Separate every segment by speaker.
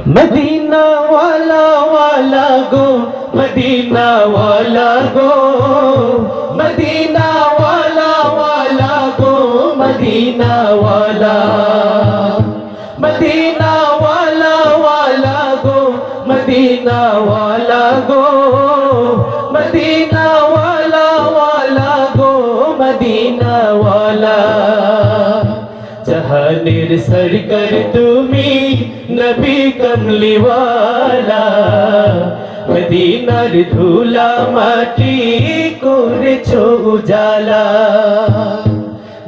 Speaker 1: Medina वाला वाला गो, Medina वाला गो, मदीना वाला वाला गो, मदीना वाला, मदीना वाला वाला गो, मदीना वाला गो, मदीना वाला वाला गो, मदीना वाला। जहानेर सरकार तुमी नबी कमली वाला, मदीनार धूला माटी करेছো उजाला।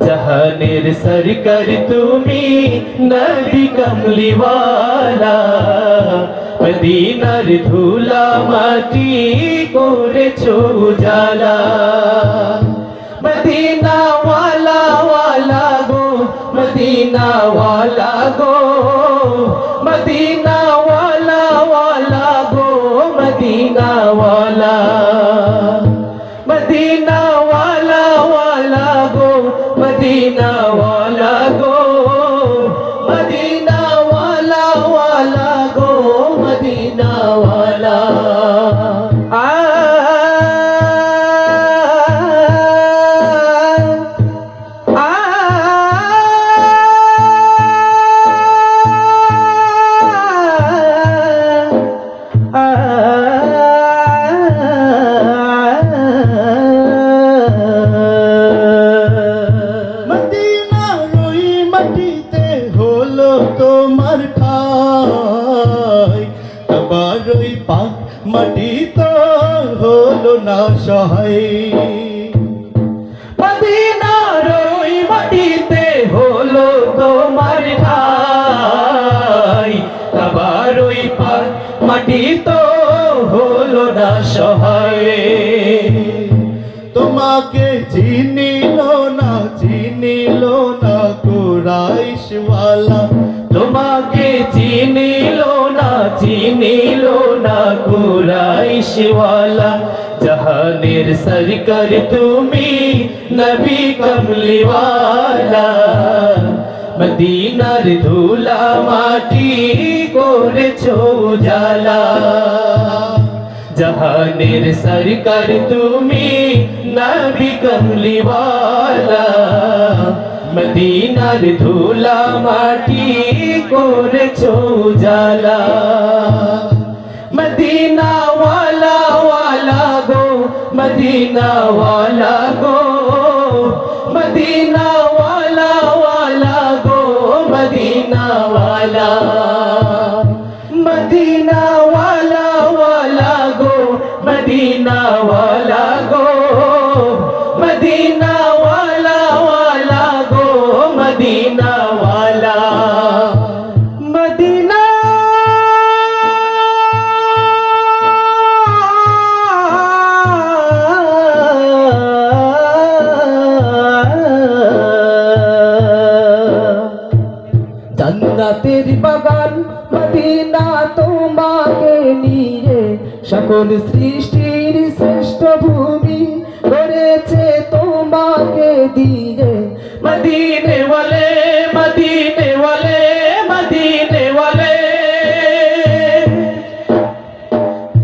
Speaker 1: जहानेर सरकार तुमी नबी कमली वाला, मदीनार धूला माटी करेছো उजाला। मदीना वाला वाला गो, मदीना वाला गो, मदीना वाला वाला गो, मदीना वाला, मदीना वाला वाला गो, मदीना वाला गो, मदीना वाला वाला गो, मदीना वाला।
Speaker 2: তোমার ঠাই আবার ওই পাক মাটি তো হলো না সহায়।
Speaker 1: মদিনার ওই মাটিতে হলো তোমার ঠাই, আবার ওই পাক মাটি তো হলো না সহায়।
Speaker 2: তোমাকে চিনিল না কুরাইশওয়ালা,
Speaker 1: তোমাকে চিনিল না কুরাইশওয়ালা। জাহানের সরকার তুমি নবী কমলি ওয়ালা, মদিনার ধুলা মাটি করেছো উজালা। जहानेर सरकार तुमी नबी कमली वाला, मदीनार धूला माटी करेছো उजाला। मदीना वाला वाला गो, मदीना वाला गो, मदीना वाला वाला गो, मदीना वाला, मदीना वाला वाला गो, मदीना वाला गो, मदीना वाला वाला गो, मदीना वाला, मदीना जन्नतेर बागान मदीना তোমাকে নিয়ে সকল সৃষ্টির শ্রেষ্ঠ ভূমি করেছে তোমাকে দিয়ে। মদিনে ওয়ালে, মদিনে ওয়ালে, মদিনে ওয়ালে,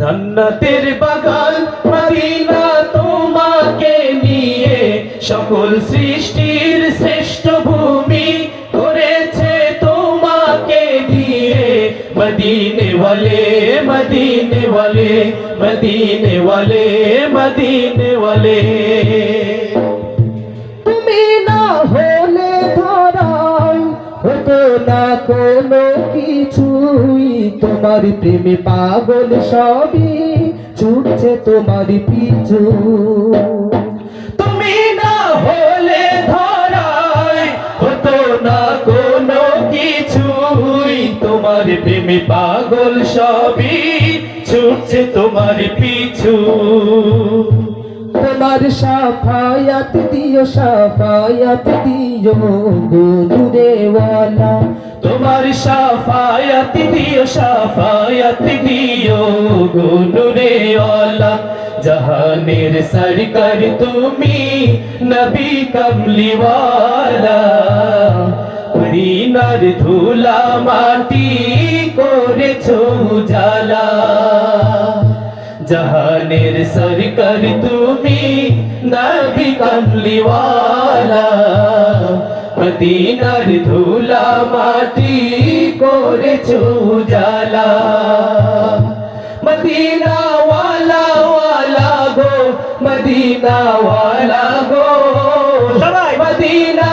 Speaker 1: জান্নাতের বাগান মদিনা তোমাকে নিয়ে সকল সৃষ্টির শ্রেষ্ঠ ভূমি করেছে তোমাকে দিয়ে। मदीने वाले, मदीने वाले, मदीने वाले, मदीने वाले। তুমি না হলে ধরাই হতো না কোনো কিছুই, তোমার প্রেমে পাগল সবই ছুটছে তোমার পিছু। তুমি না হলে ধরাই হতো না কোনো কিছুই, তোমার প্রেমে পাগল সবই ছুটছে তোমার পিছু। তোমার শাফায়াত দিও গো নূরে ওয়ালা, তোমার শাফায়াত দিও গো নূরে ওয়ালা। जहानेर सरकार तुमी नबी कमली वाला, মদিনার ধুলা মাটি করেছো উজালা জাহানের সরকার তুমি নবী কামলিওয়ালা মদিনার ধুলা মাটি করেছো উজালা মদিনা ওয়ালা ওয়ালা গো মদিনা ওয়ালা গো সবাই মদিনা